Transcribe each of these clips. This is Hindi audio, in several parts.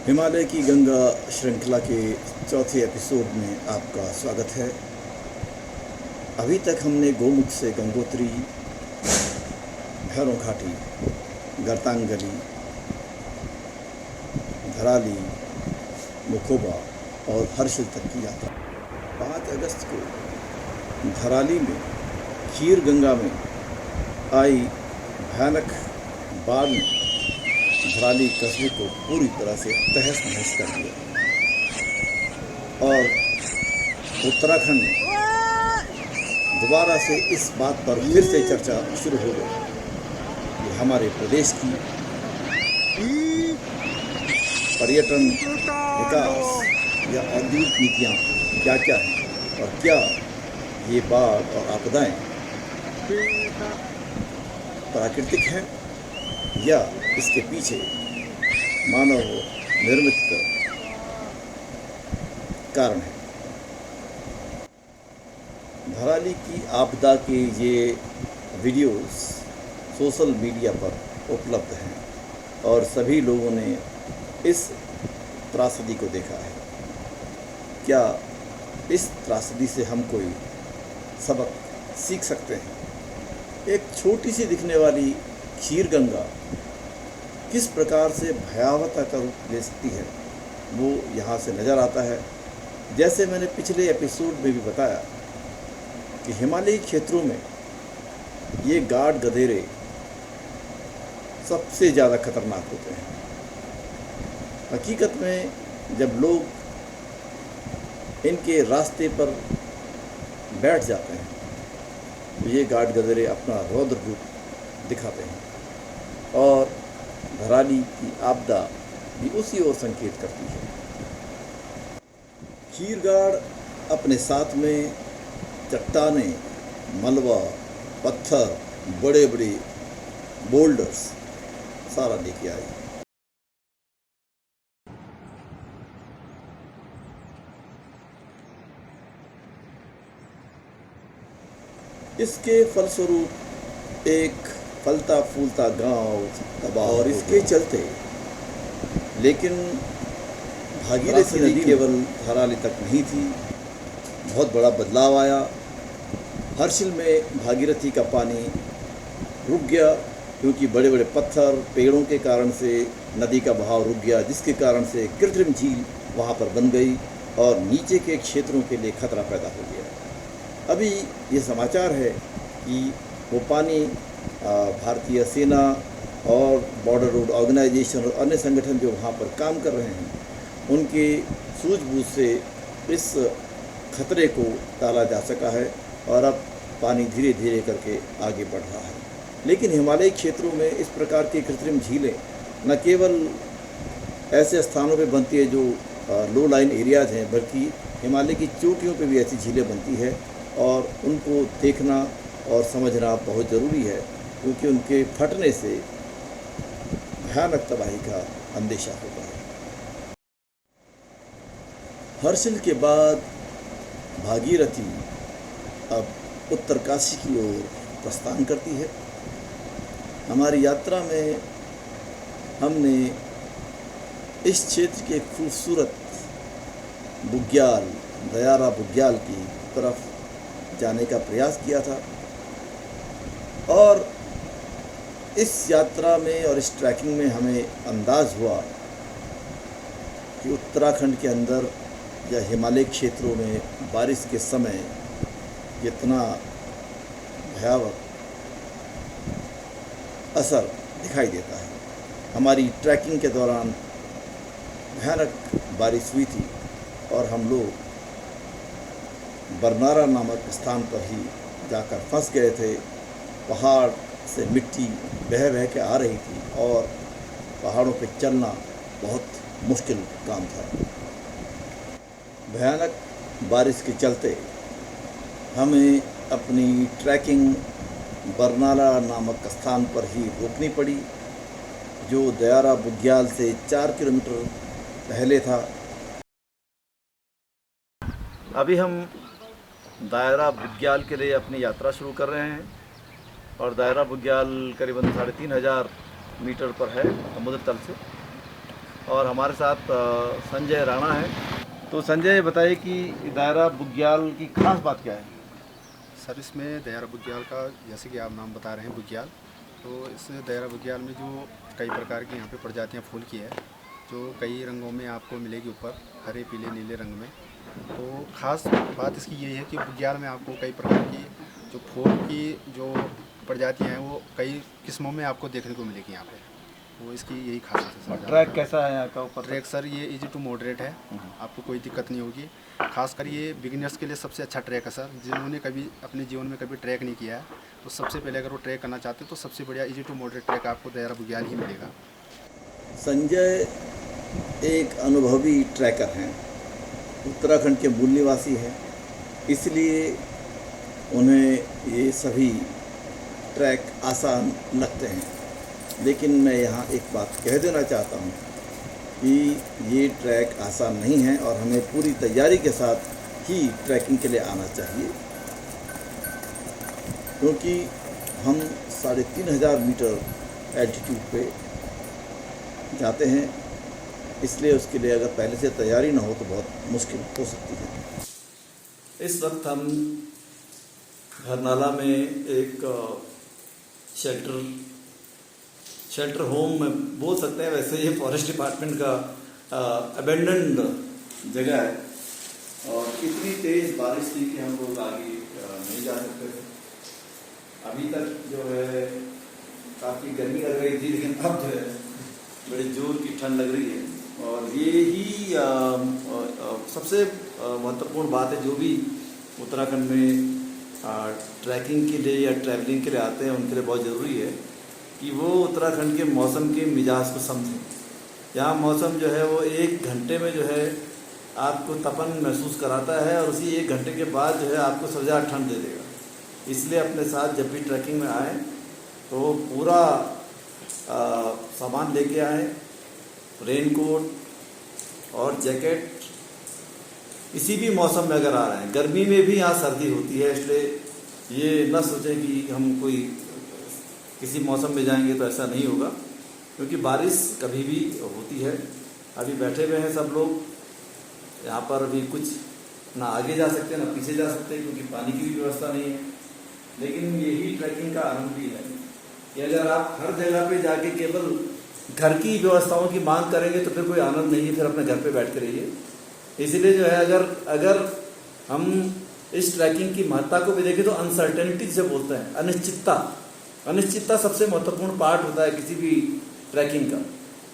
हिमालय की गंगा श्रृंखला के चौथे एपिसोड में आपका स्वागत है। अभी तक हमने गोमुख से गंगोत्री, भैरों घाटी, गर्तांगली, धराली, मुखोबा और हर्षिल तक की यात्रा। 5 अगस्त को धराली में खीर गंगा में आई भयानक बाढ़ ने धराली कस्बे को पूरी तरह से तहस नहस कर दिया और उत्तराखंड में दोबारा से इस बात पर फिर से चर्चा शुरू हो गई कि हमारे प्रदेश की पर्यटन विकास या औद्योगिक नीतियाँ क्या क्या हैं और क्या ये बाढ़ और आपदाएं प्राकृतिक हैं या इसके पीछे मानव निर्मित कारण है। धराली की आपदा के ये वीडियोस सोशल मीडिया पर उपलब्ध हैं और सभी लोगों ने इस त्रासदी को देखा है। क्या इस त्रासदी से हम कोई सबक सीख सकते हैं? एक छोटी सी दिखने वाली खीर गंगा किस प्रकार से भयावहता का रूप ले सकती है वो यहाँ से नज़र आता है। जैसे मैंने पिछले एपिसोड में भी बताया कि हिमालयी क्षेत्रों में ये गाढ़ गधेरे सबसे ज़्यादा खतरनाक होते हैं। हकीकत में जब लोग इनके रास्ते पर बैठ जाते हैं तो ये गाढ़ गधेरे अपना रौद्र रूप दिखाते हैं और धराली की आपदा भी उसी ओर संकेत करती है। खीरगाड़ अपने साथ में चट्टानें, मलबा, पत्थर, बड़े बड़े बोल्डर्स सारा लेके आई। इसके फलस्वरूप एक फलता फूलता गांव तबाह और इसके चलते लेकिन भागीरथी नदी केवल धराली तक नहीं थी, बहुत बड़ा बदलाव आया। हर्षिल में भागीरथी का पानी रुक गया क्योंकि बड़े बड़े पत्थर पेड़ों के कारण से नदी का बहाव रुक गया, जिसके कारण से कृत्रिम झील वहाँ पर बन गई और नीचे के क्षेत्रों के लिए खतरा पैदा हो गया। अभी ये समाचार है कि वो पानी भारतीय सेना और बॉर्डर रोड ऑर्गेनाइजेशन और अन्य संगठन जो वहाँ पर काम कर रहे हैं उनके सूझबूझ से इस खतरे को टाला जा सका है और अब पानी धीरे धीरे करके आगे बढ़ रहा है। लेकिन हिमालयी क्षेत्रों में इस प्रकार की कृत्रिम झीलें न केवल ऐसे स्थानों पे बनती है जो लो लाइन एरियाज हैं, बल्कि हिमालय की चोटियों पे भी ऐसी झीलें बनती है और उनको देखना और समझना बहुत ज़रूरी है क्योंकि उनके फटने से भयानक तबाही का अंदेशा होता है। हर्षिल के बाद भागीरथी अब उत्तरकाशी की ओर प्रस्थान करती है। हमारी यात्रा में हमने इस क्षेत्र के खूबसूरत बुग्याल, दयारा बुग्याल की तरफ जाने का प्रयास किया था और इस यात्रा में और इस ट्रैकिंग में हमें अंदाज़ हुआ कि उत्तराखंड के अंदर या हिमालय क्षेत्रों में बारिश के समय कितना भयावह असर दिखाई देता है। हमारी ट्रैकिंग के दौरान भयानक बारिश हुई थी और हम लोग बरनारा नामक स्थान पर ही जाकर फंस गए थे। पहाड़ से मिट्टी बह बह के आ रही थी और पहाड़ों पे चलना बहुत मुश्किल काम था। भयानक बारिश के चलते हमें अपनी ट्रैकिंग बरनाला नामक स्थान पर ही रोकनी पड़ी, जो दयारा बुग्याल से 4 किलोमीटर पहले था। अभी हम दायरा बुग्याल के लिए अपनी यात्रा शुरू कर रहे हैं और दायरा बुग्याल करीबन 3500 मीटर पर है समुद्र तल से। और हमारे साथ संजय राणा है। तो संजय बताइए कि दायरा बुग्याल की खास बात क्या है? सर, इसमें दायरा बुग्याल का, जैसे कि आप नाम बता रहे हैं बुग्याल, तो इस दायरा बुग्याल में जो कई प्रकार की यहाँ पे प्रजातियाँ फूल की है, जो कई रंगों में आपको मिलेगी, ऊपर हरे पीले नीले रंग में। तो ख़ास बात इसकी यही है कि बुग्याल में आपको कई प्रकार की जो फूल की जो प्रजातियाँ हैं वो कई किस्मों में आपको देखने को मिलेगी यहाँ पे। वो इसकी यही खासियत है सर। ट्रैक कैसा है यहाँ का ऊपर? ट्रैक सर ये इजी टू मॉडरेट है, आपको कोई दिक्कत नहीं होगी। खासकर ये बिगिनर्स के लिए सबसे अच्छा ट्रैक है सर। जिन्होंने कभी अपने जीवन में कभी ट्रैक नहीं किया है, तो सबसे पहले अगर वो ट्रैक करना चाहते हैं तो सबसे बढ़िया इजी टू मॉडरेट ट्रैक आपको दायरा बुग्याल ही मिलेगा। संजय एक अनुभवी ट्रैकर हैं, उत्तराखंड के मूल निवासी हैं, इसलिए उन्हें ये सभी ट्रैक आसान लगते हैं। लेकिन मैं यहाँ एक बात कह देना चाहता हूँ कि ये ट्रैक आसान नहीं है और हमें पूरी तैयारी के साथ ही ट्रैकिंग के लिए आना चाहिए, क्योंकि हम 3500 मीटर एल्टीट्यूड पे जाते हैं। इसलिए उसके लिए अगर पहले से तैयारी ना हो तो बहुत मुश्किल हो सकती है। इस वक्त हम भरनाला में एक शेल्टर होम में बोल सकते हैं, वैसे ये फॉरेस्ट डिपार्टमेंट का अबेंडन्ड जगह है और इतनी तेज़ बारिश थी कि हम लोग आगे नहीं जा सकते थे। अभी तक जो है काफ़ी गर्मी लग रही थी, लेकिन अब जो है बड़ी जोर की ठंड लग रही है। और ये ही सबसे महत्वपूर्ण बात है, जो भी उत्तराखंड में ट्रैकिंग के लिए या ट्रैवलिंग के लिए आते हैं उनके लिए बहुत ज़रूरी है कि वो उत्तराखंड के मौसम के मिजाज को समझें। यहाँ मौसम जो है वो 1 घंटे में जो है आपको तपन महसूस कराता है और उसी 1 घंटे के बाद जो है आपको सबसे ज़्यादा ठंड दे देगा। इसलिए अपने साथ जब भी ट्रैकिंग में आएँ तो पूरा सामान लेके आएँ, रेनकोट और जैकेट। किसी भी मौसम में अगर आ रहे हैं, गर्मी में भी यहाँ सर्दी होती है, इसलिए ये न सोचें कि हम कोई किसी मौसम में जाएंगे तो ऐसा नहीं होगा, क्योंकि बारिश कभी भी होती है। अभी बैठे हुए हैं सब लोग यहाँ पर, अभी कुछ ना आगे जा सकते हैं ना पीछे जा सकते हैं, क्योंकि पानी की भी व्यवस्था नहीं है। लेकिन यही ट्रैकिंग का आनंद भी है कि अगर आप हर जगह पे जाके केवल घर की व्यवस्थाओं की मांग करेंगे तो फिर कोई आनंद नहीं है, फिर अपने घर पे बैठ के रहिए। इसलिए जो है अगर हम इस ट्रैकिंग की महत्ता को भी देखें तो अनसर्टेनिटी जिसे बोलते हैं, अनिश्चितता सबसे महत्वपूर्ण पार्ट होता है किसी भी ट्रैकिंग का,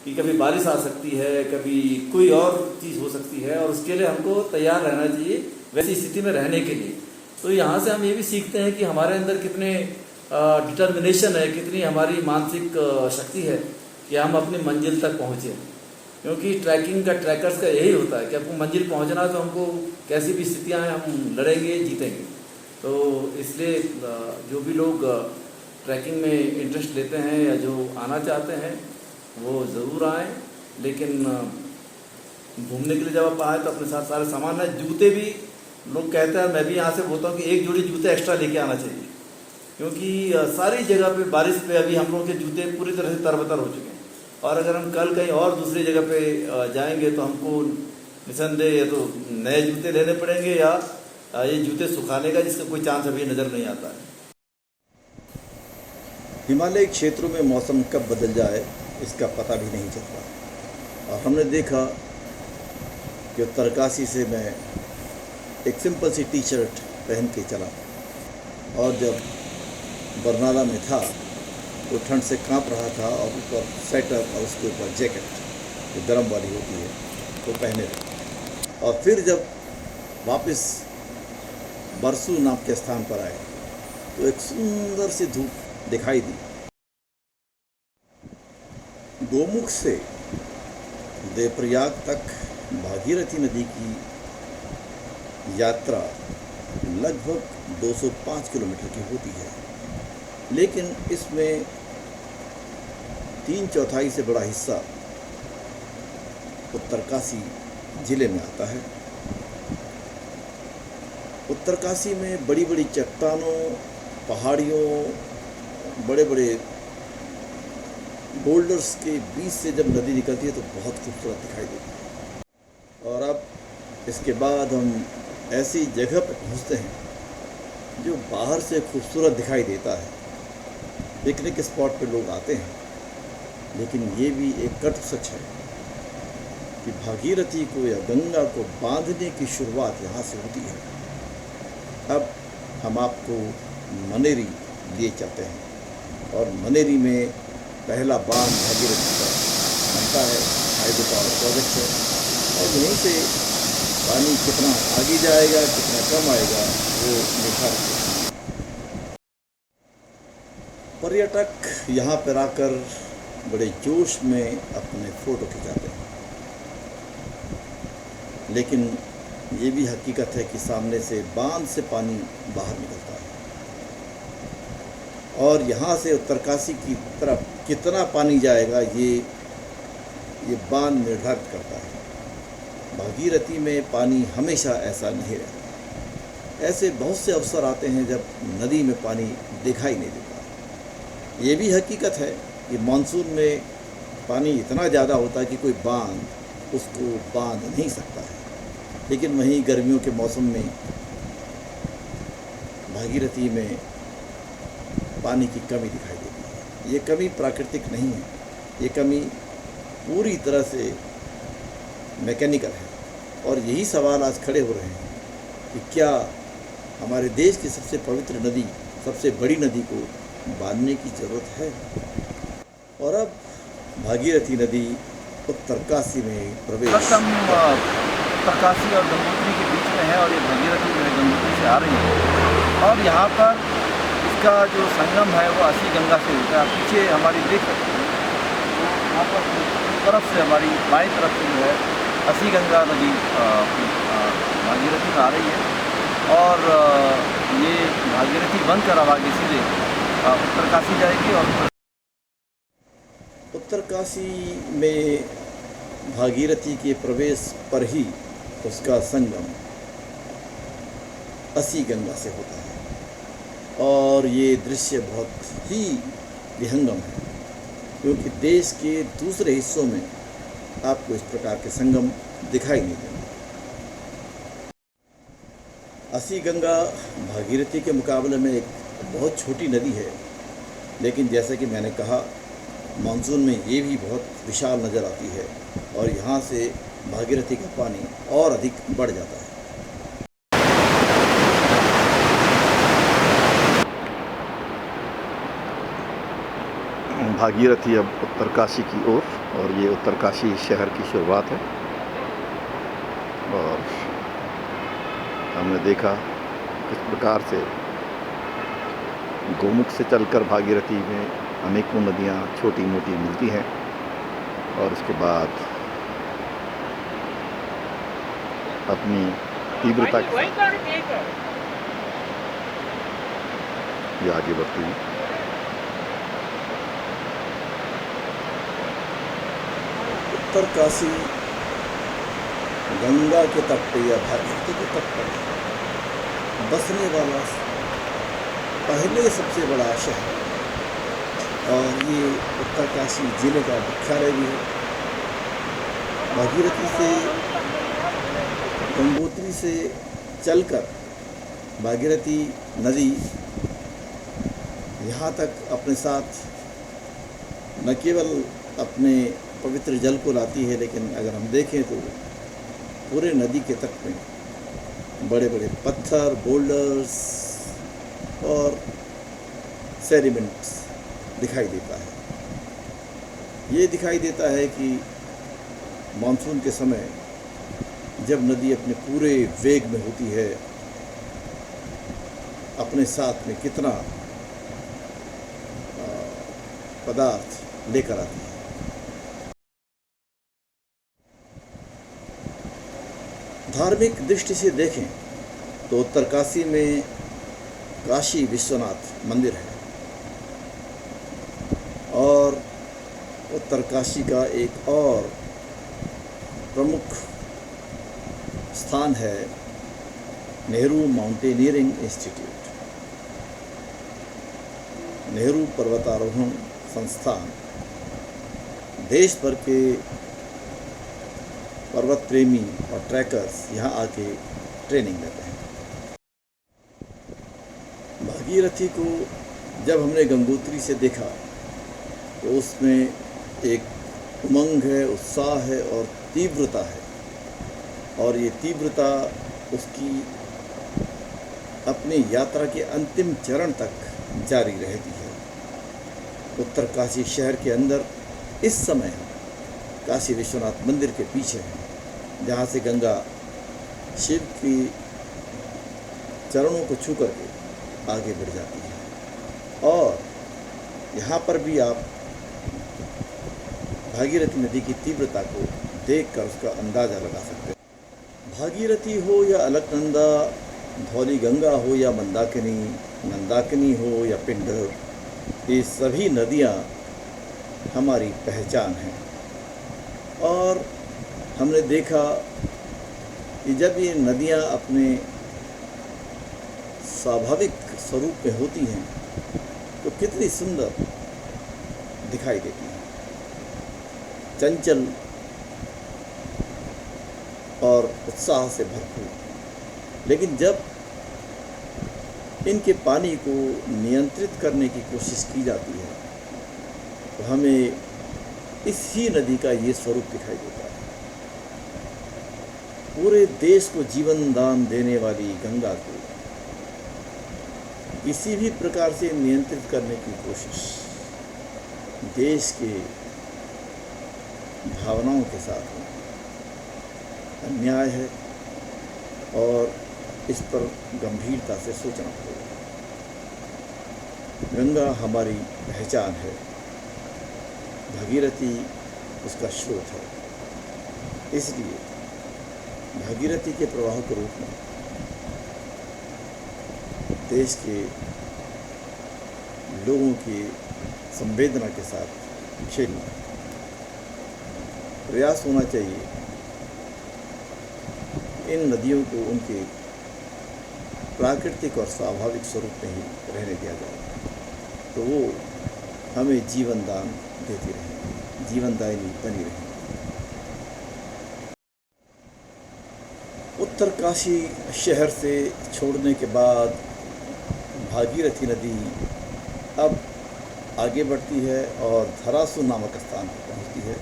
कि कभी बारिश आ सकती है, कभी कोई और चीज़ हो सकती है, और उसके लिए हमको तैयार रहना चाहिए वैसी स्थिति में रहने के लिए। तो यहाँ से हम ये भी सीखते हैं कि हमारे अंदर कितने डिटर्मिनेशन है, कितनी हमारी मानसिक शक्ति है कि हम अपनी मंजिल तक पहुँचें। क्योंकि ट्रैकिंग का, ट्रैकर्स का यही होता है कि आपको मंजिल पहुंचना है तो हमको कैसी भी स्थितियां हैं हम लड़ेंगे, जीतेंगे। तो इसलिए जो भी लोग ट्रैकिंग में इंटरेस्ट लेते हैं या जो आना चाहते हैं वो ज़रूर आएँ। लेकिन घूमने के लिए जब आप आए तो अपने साथ सारे सामान है। जूते भी लोग कहते हैं, मैं भी यहाँ से बोलता हूँ कि 1 जोड़ी जूते एक्स्ट्रा लेके आना चाहिए, क्योंकि सारी जगह पे बारिश पे अभी हम लोग के जूते पूरी तरह से तरबतर हो चुके हैं। और अगर हम कल कहीं और दूसरी जगह पे जाएंगे तो हमको निसंदेह या तो नए जूते लेने पड़ेंगे या ये जूते सुखाने का जिसका कोई चांस अभी नज़र नहीं आता है। हिमालय क्षेत्रों में मौसम कब बदल जाए इसका पता भी नहीं चलता। और हमने देखा कि उत्तरकाशी से मैं एक सिंपल सी टी शर्ट पहन के चला, और जब बरनाला में था तो ठंड से कांप रहा था, और ऊपर स्वेटर और उसके ऊपर जैकेट जो गर्म वाली होती है वो पहने थे। और फिर जब वापस बरसू नाम के स्थान पर आए तो एक सुंदर सी धूप दिखाई दी। गोमुख से देवप्रयाग तक भागीरथी नदी की यात्रा लगभग 205 किलोमीटर की होती है, लेकिन इसमें 3/4 से बड़ा हिस्सा उत्तरकाशी ज़िले में आता है। उत्तरकाशी में बड़ी बड़ी चट्टानों, पहाड़ियों, बड़े बड़े बोल्डर्स के बीच से जब नदी निकलती है तो बहुत खूबसूरत दिखाई देती है। और अब इसके बाद हम ऐसी जगह पर पहुंचते हैं जो बाहर से खूबसूरत दिखाई देता है। पिकनिक स्पॉट पे लोग आते हैं, लेकिन ये भी एक कटु सच है कि भागीरथी को या गंगा को बांधने की शुरुआत यहाँ से होती है। अब हम आपको मनेरी लिए चलते हैं और मनेरी में पहला बांध भागीरथी का बनता है, हाइड्रो पावर प्रोजेक्ट है। और यहीं से पानी कितना आगे जाएगा, कितना कम आएगा, वो निर्धारित है। पर्यटक यहाँ पर आकर बड़े जोश में अपने फ़ोटो खिंचाते हैं, लेकिन ये भी हकीकत है कि सामने से बांध से पानी बाहर निकलता है और यहाँ से उत्तरकाशी की तरफ कितना पानी जाएगा ये बांध निर्धारित करता है। भागीरथी में पानी हमेशा ऐसा नहीं रहता। ऐसे बहुत से अवसर आते हैं जब नदी में पानी दिखाई नहीं देता। ये भी हकीकत है कि मानसून में पानी इतना ज़्यादा होता है कि कोई बांध उसको बांध नहीं सकता है। लेकिन वहीं गर्मियों के मौसम में भागीरथी में पानी की कमी दिखाई देती है। ये कमी प्राकृतिक नहीं है, ये कमी पूरी तरह से मैकेनिकल है। और यही सवाल आज खड़े हो रहे हैं कि क्या हमारे देश की सबसे पवित्र नदी, सबसे बड़ी नदी को बांधने की ज़रूरत है। और अब भागीरथी नदी उत्तरकाशी में प्रवेश उत्तरकाशी और गंगोत्री के बीच में है और ये भागीरथी जो है गंगोत्री से आ रही है और यहाँ पर इसका जो संगम है वो असी गंगा से होता है। आप पीछे हमारी देख सकते हैं, तो यहाँ पर तरफ से हमारी बाईं तरफ से जो है असी गंगा नदी भागीरथी में आ रही है और ये भागीरथी बनकर अब आगे सीधे उत्तरकाशी जाएगी। और उत्तरकाशी में भागीरथी के प्रवेश पर ही उसका संगम असी गंगा से होता है और ये दृश्य बहुत ही विहंगम है, क्योंकि देश के दूसरे हिस्सों में आपको इस प्रकार के संगम दिखाई नहीं देंगे। असी गंगा भागीरथी के मुकाबले में एक बहुत छोटी नदी है, लेकिन जैसा कि मैंने कहा मानसून में ये भी बहुत विशाल नज़र आती है और यहाँ से भागीरथी का पानी और अधिक बढ़ जाता है। भागीरथी अब उत्तरकाशी की ओर और ये उत्तरकाशी शहर की शुरुआत है। और हमने देखा किस प्रकार से गोमुख से चलकर भागीरथी में अनेकों नदियाँ छोटी मोटी मिलती हैं और उसके बाद अपनी तीव्रता के साथ ये आगे बढ़ती है। उत्तरकाशी गंगा के तट पे या भागीरथी के तट पर बसने वाला पहले सबसे बड़ा शहर और ये उत्तरकाशी जिले का मुख्यालय भी है। भागीरथी से गंगोत्री से चलकर भागीरथी नदी यहाँ तक अपने साथ न केवल अपने पवित्र जल को लाती है, लेकिन अगर हम देखें तो पूरे नदी के तट में बड़े बड़े पत्थर, बोल्डर्स और सेडिमेंट्स दिखाई देता है। ये दिखाई देता है कि मानसून के समय जब नदी अपने पूरे वेग में होती है, अपने साथ में कितना पदार्थ लेकर आती है। धार्मिक दृष्टि से देखें तो उत्तरकाशी में काशी विश्वनाथ मंदिर है और उत्तरकाशी का एक और प्रमुख स्थान है नेहरू माउंटेनियरिंग इंस्टीट्यूट, नेहरू पर्वतारोहण संस्थान देश भर के पर्वत प्रेमी और ट्रैकर्स यहाँ आके ट्रेनिंग लेते हैं। भागीरथी को जब हमने गंगोत्री से देखा तो उसमें एक उमंग है, उत्साह है और तीव्रता है, और ये तीव्रता उसकी अपनी यात्रा के अंतिम चरण तक जारी रहती है। उत्तरकाशी शहर के अंदर इस समय काशी विश्वनाथ मंदिर के पीछे है, जहाँ से गंगा शिव की चरणों को छू करके आगे बढ़ जाती है। और यहाँ पर भी आप भागीरथी नदी की तीव्रता को देखकर उसका अंदाज़ा लगा सकते हैं। भागीरथी हो या अलकनंदा, धौली गंगा हो या मंदाकिनी हो या पिंड, ये सभी नदियाँ हमारी पहचान हैं। और हमने देखा कि जब ये नदियाँ अपने स्वाभाविक स्वरूप में होती हैं तो कितनी सुंदर दिखाई देती हैं, चंचल और उत्साह से भरपूर। लेकिन जब इनके पानी को नियंत्रित करने की कोशिश की जाती है तो हमें इसी नदी का ये स्वरूप दिखाई देता है। पूरे देश को जीवन दान देने वाली गंगा को किसी भी प्रकार से नियंत्रित करने की कोशिश देश के भावनाओं के साथ अन्याय है और इस पर गंभीरता से सोचना पड़ेगा। गंगा हमारी पहचान है, भागीरथी उसका स्रोत है। इसलिए भागीरथी के प्रवाह के रूप में देश के लोगों की संवेदना के साथ खेलना प्रयास होना चाहिए। इन नदियों को उनके प्राकृतिक और स्वाभाविक स्वरूप में ही रहने दिया जाए तो वो हमें जीवन दान देती रहें, जीवनदायिनी बनी रहें। उत्तरकाशी शहर से छोड़ने के बाद भागीरथी नदी अब आगे बढ़ती है और धरासू नामक स्थान पर पहुँचती है।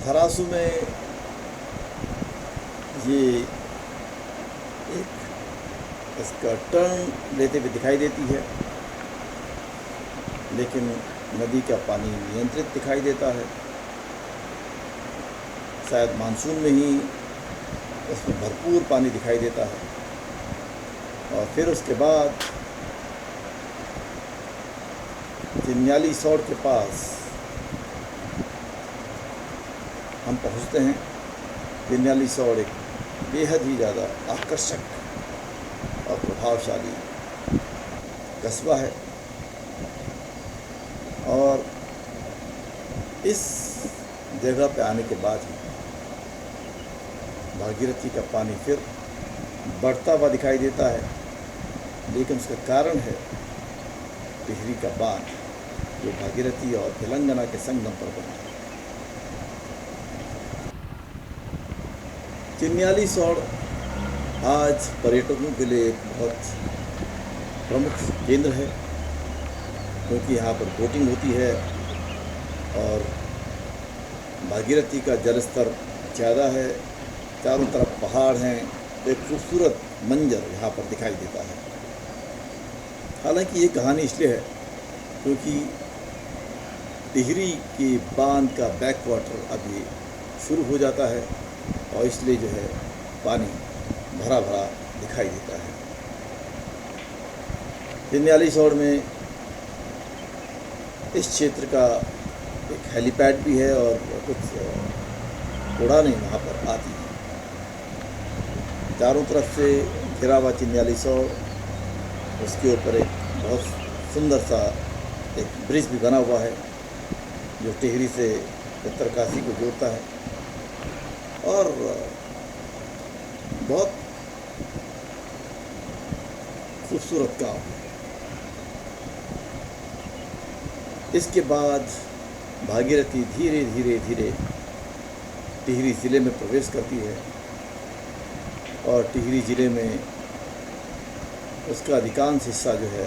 धरासू में ये एक इसका टर्न लेते हुए दिखाई देती है, लेकिन नदी का पानी नियंत्रित दिखाई देता है। शायद मानसून में ही उसमें भरपूर पानी दिखाई देता है। और फिर उसके बाद चिन्याली सौड़ के पास हम पहुंचते हैं। चिन्याली सौड़ एक बेहद ही ज़्यादा आकर्षक और प्रभावशाली कस्बा है और इस जगह पे आने के बाद ही भागीरथी का पानी फिर बढ़ता हुआ दिखाई देता है, लेकिन उसका कारण है टिहरी का बांध जो भागीरथी और तेलंगाना के संगम पर बना है। चिन्याली सौड़ आज पर्यटकों के लिए एक बहुत प्रमुख केंद्र है, क्योंकि यहाँ पर बोटिंग होती है और भागीरथी का जलस्तर ज़्यादा है, चारों तरफ पहाड़ हैं, एक खूबसूरत मंजर यहाँ पर दिखाई देता है। हालांकि ये कहानी इसलिए है क्योंकि टिहरी के बांध का बैक वाटर अभी शुरू हो जाता है और इसलिए जो है पानी भरा भरा दिखाई देता है। चिन्याली सौड़ में इस क्षेत्र का एक हेलीपैड भी है और कुछ उड़ानें वहाँ पर आती हैं। चारों तरफ से घिरा हुआ चिन्याली सौड़, उसके ऊपर एक बहुत सुंदर सा एक ब्रिज भी बना हुआ है जो टिहरी से उत्तरकाशी को जोड़ता है और बहुत खूबसूरत गाँव है। इसके बाद भागीरथी धीरे धीरे धीरे टिहरी ज़िले में प्रवेश करती है और टिहरी ज़िले में उसका अधिकांश हिस्सा जो है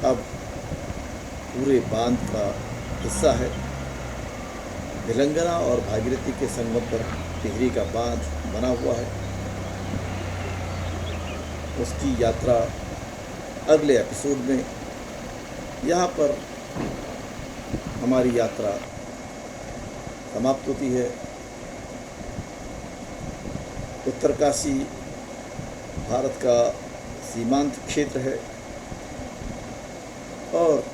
अब पूरे बांध का हिस्सा है। तेलंगाना और भागीरथी के संगम पर टिहरी का बांध बना हुआ है। उसकी यात्रा अगले एपिसोड में। यहाँ पर हमारी यात्रा समाप्त होती है। उत्तरकाशी भारत का सीमांत क्षेत्र है और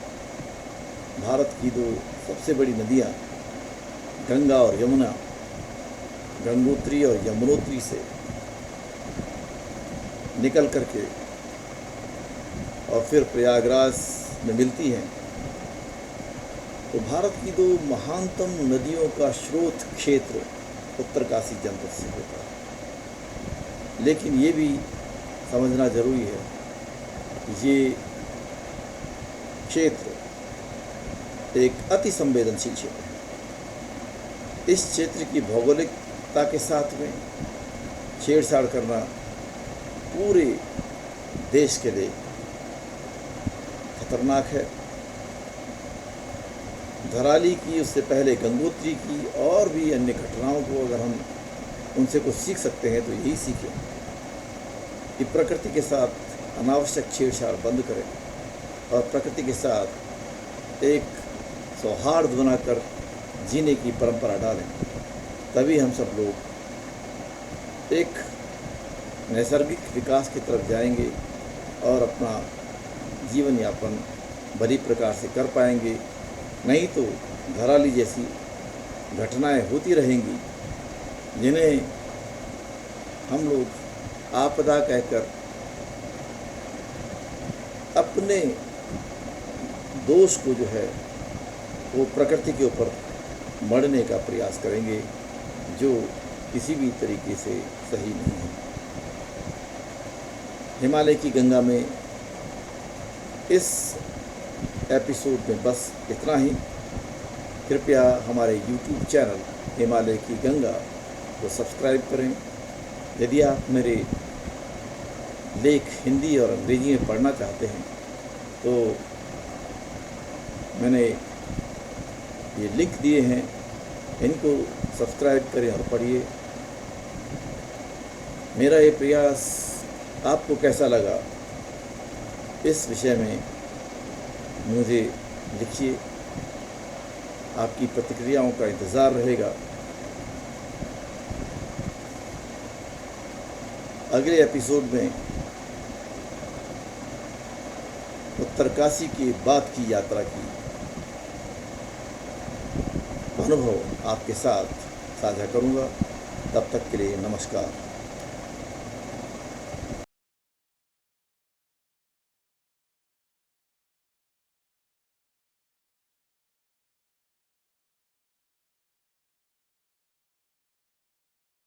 भारत की दो सबसे बड़ी नदियाँ गंगा और यमुना, गंगोत्री और यमुनोत्री से निकल करके और फिर प्रयागराज में मिलती हैं। तो भारत की दो महानतम नदियों का स्रोत क्षेत्र उत्तरकाशी जनपद से होता है। लेकिन ये भी समझना जरूरी है कि ये क्षेत्र एक अति संवेदनशील क्षेत्र है। इस क्षेत्र की भौगोलिकता के साथ में छेड़छाड़ करना पूरे देश के लिए खतरनाक है। धराली की, उससे पहले गंगोत्री की और भी अन्य घटनाओं को अगर हम उनसे कुछ सीख सकते हैं तो यही सीखें कि प्रकृति के साथ अनावश्यक छेड़छाड़ बंद करें और प्रकृति के साथ एक सौहार्द बनाकर जीने की परंपरा डालें। तभी हम सब लोग एक नैसर्गिक विकास की तरफ जाएंगे और अपना जीवन यापन बड़ी प्रकार से कर पाएंगे। नहीं तो धराली जैसी घटनाएं होती रहेंगी जिन्हें हम लोग आपदा कहकर अपने दोष को जो है वो प्रकृति के ऊपर मढ़ने का प्रयास करेंगे, जो किसी भी तरीके से सही नहीं है। हिमालय की गंगा में इस एपिसोड में बस इतना ही। कृपया हमारे YouTube चैनल हिमालय की गंगा को सब्सक्राइब करें। यदि आप मेरे लेख हिंदी और अंग्रेजी में पढ़ना चाहते हैं तो मैंने ये लिंक दिए हैं, इनको सब्सक्राइब करें और पढ़िए। मेरा ये प्रयास आपको कैसा लगा इस विषय में मुझे लिखिए। आपकी प्रतिक्रियाओं का इंतज़ार रहेगा। अगले एपिसोड में उत्तरकाशी के बाद की यात्रा की अनुभव आपके साथ साझा करूंगा। तब तक के लिए नमस्कार।